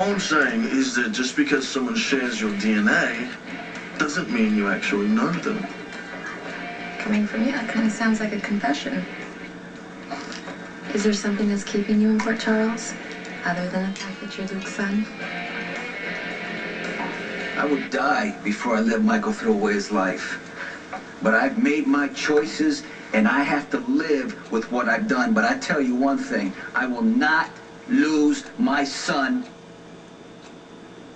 All I'm saying is that just because someone shares your DNA doesn't mean you actually know them. Coming from you, that kind of sounds like a confession. Is there something that's keeping you in Port Charles, other than the fact that you're Luke's son? I would die before I let Michael throw away his life. But I've made my choices, and I have to live with what I've done. But I tell you one thing, I will not lose my son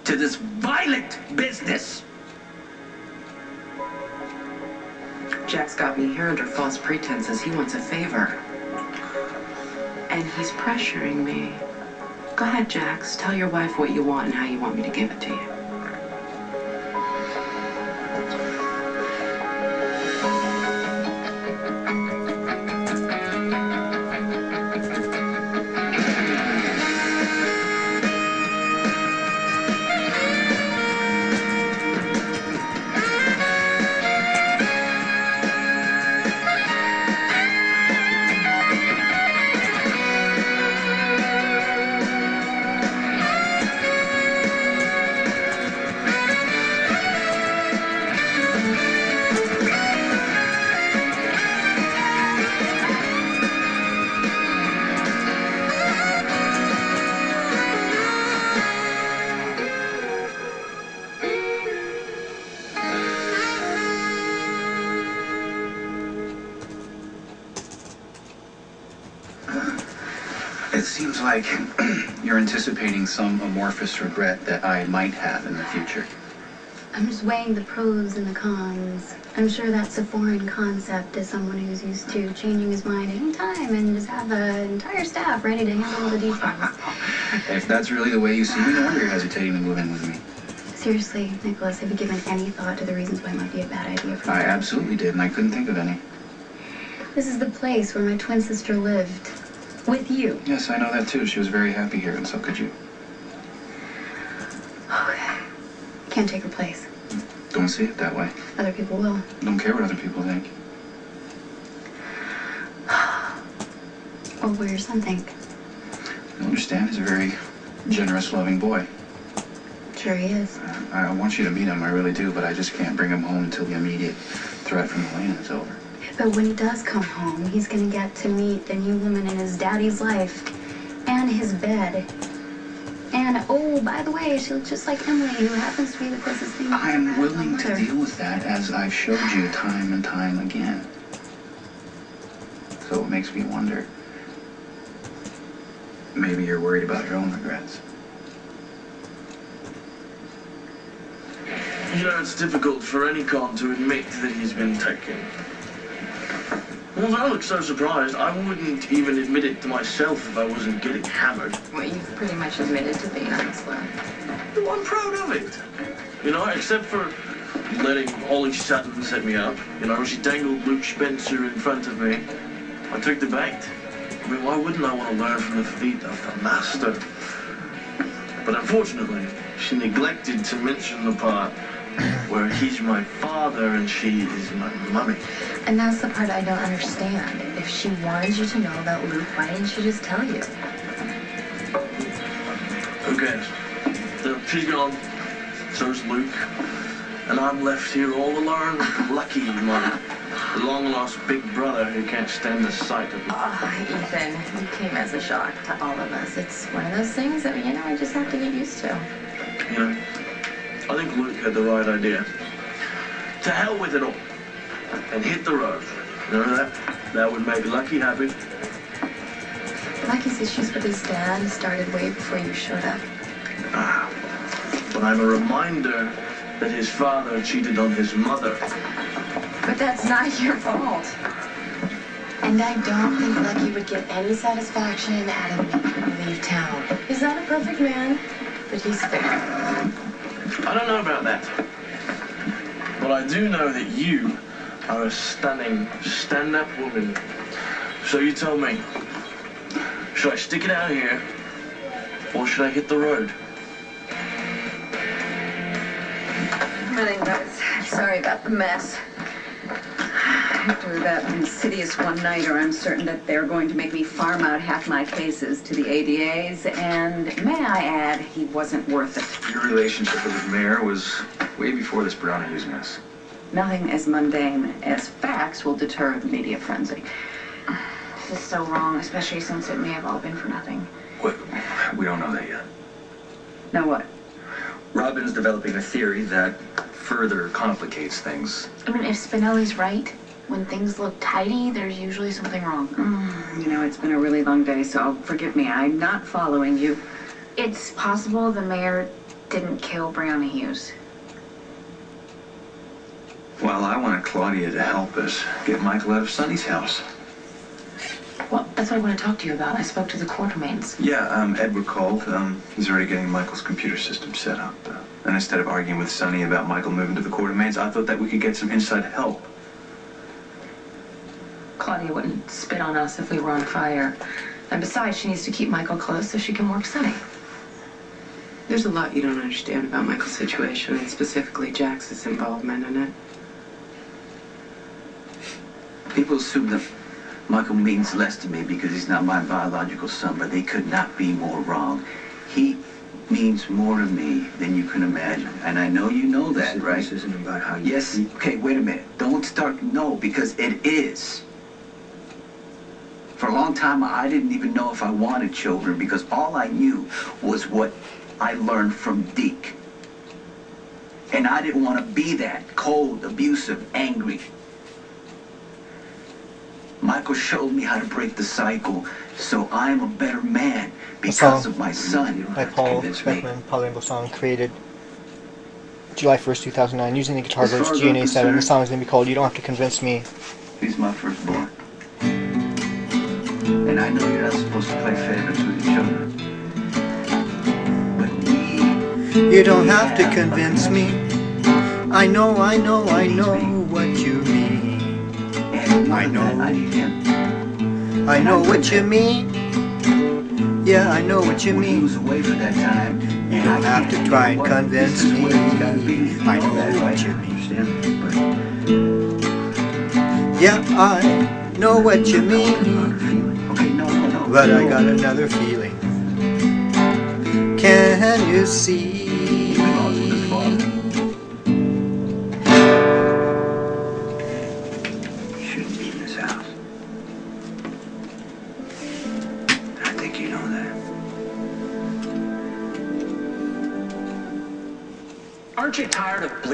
to this violent business. Jack's got me here under false pretenses. He wants a favor. And he's pressuring me. Go ahead, Jax. Tell your wife what you want and how you want me to give it to you. It seems like you're anticipating some amorphous regret that I might have in the future. I'm just weighing the pros and the cons. I'm sure that's a foreign concept to someone who's used to changing his mind any time and just have an entire staff ready to handle all the details. If that's really the way you see me, no wonder you're hesitating to move in with me. Seriously, Nicholas, have you given any thought to the reasons why it might be a bad idea for you? I absolutely did, and I couldn't think of any. This is the place where my twin sister lived. With you. Yes, I know that too. She was very happy here, and so could you. Okay. Can't take her place. Don't see it that way. Other people will. Don't care what other people think. What will your son think? You understand, he's a very generous, loving boy. Sure he is. I want you to meet him, I really do, but I just can't bring him home until the immediate threat from Elena is over. But when he does come home, he's gonna get to meet the new woman in his daddy's life. And his bed. And, oh, by the way, she looks just like Emily, who happens to be the closest thing to I'm willing to deal with that, as I've showed you time and time again. So it makes me wonder, maybe you're worried about your own regrets. You know, it's difficult for any con to admit that he's been taken. Well, I look so surprised, I wouldn't even admit it to myself if I wasn't getting hammered. Well, you've pretty much admitted to being a hustler. Well, I'm proud of it. You know, except for letting Holly Sutton set me up. You know, she dangled Luke Spencer in front of me. I took the bait. I mean, why wouldn't I want to learn from the feet of the master? But unfortunately, she neglected to mention the part where he's my father and she is my mummy. And that's the part I don't understand. If she wanted you to know about Luke, why didn't she just tell you? Who cares? She's gone. So's Luke. And I'm left here all alone. Lucky, my long-lost big brother who can't stand the sight of me. Oh, Ethan, you came as a shock to all of us. It's one of those things that, you know, we just have to get used to. You know, I think Luke had the right idea. To hell with it all. And hit the road. You know that? That would make Lucky happy. Lucky's issues with his dad started way before you showed up. But I'm a reminder that his father cheated on his mother. But that's not your fault. And I don't think Lucky would get any satisfaction out of making you leave town. He's not a perfect man, but he's fair. I don't know about that. But I do know that you are a stunning, stand-up woman. So you tell me, should I stick it out here, or should I hit the road? I think that's sorry about the mess. After that insidious one-nighter, I'm certain that they're going to make me farm out half my cases to the ADAs, and may I add, he wasn't worth it. Your relationship with the mayor was way before this Brianna using us. Nothing as mundane as facts will deter the media frenzy. This is so wrong, especially since it may have all been for nothing. What? We don't know that yet. Now what? Robin's developing a theory that further complicates things. I mean, if Spinelli's right, when things look tidy, there's usually something wrong. You know, it's been a really long day, so forgive me. I'm not following you. It's possible the mayor didn't kill Brianna Hughes. Well, I wanted Claudia to help us get Michael out of Sonny's house. Well, that's what I want to talk to you about. I spoke to the Quartermains. Yeah, Edward called. He's already getting Michael's computer system set up. And instead of arguing with Sonny about Michael moving to the Quartermains, I thought that we could get some inside help. Claudia wouldn't spit on us if we were on fire. And besides, she needs to keep Michael close so she can work Sonny. There's a lot you don't understand about Michael's situation, and specifically Jax's involvement in it. People assume that Michael means less to me because he's not my biological son, but they could not be more wrong. He means more to me than you can imagine. And I know you know that, right? This isn't about how you... Yes, okay, wait a minute. Don't start, no, because it is. For a long time, I didn't even know if I wanted children because all I knew was what I learned from Deke. And I didn't want to be that, cold, abusive, angry. Michael showed me how to break the cycle, so I'm a better man because of my son. By Paul Beckman, Polylingual song created July 1st, 2009, using the guitar verse GNA 7. The song is going to be called You Don't Have to Convince Me. He's my firstborn. And I know you're not supposed to play favorites with your children. But You don't have to convince me. I know what you mean. I know. I need him. I know what you mean. Yeah, I know what you When he mean. was away for that time, You don't have to try and convince me. I know what you mean. Yeah, I know what you mean. Okay, no. But I got another feeling. Can you see? Shouldn't be in this house. I think you know that. Aren't you tired of bleeding?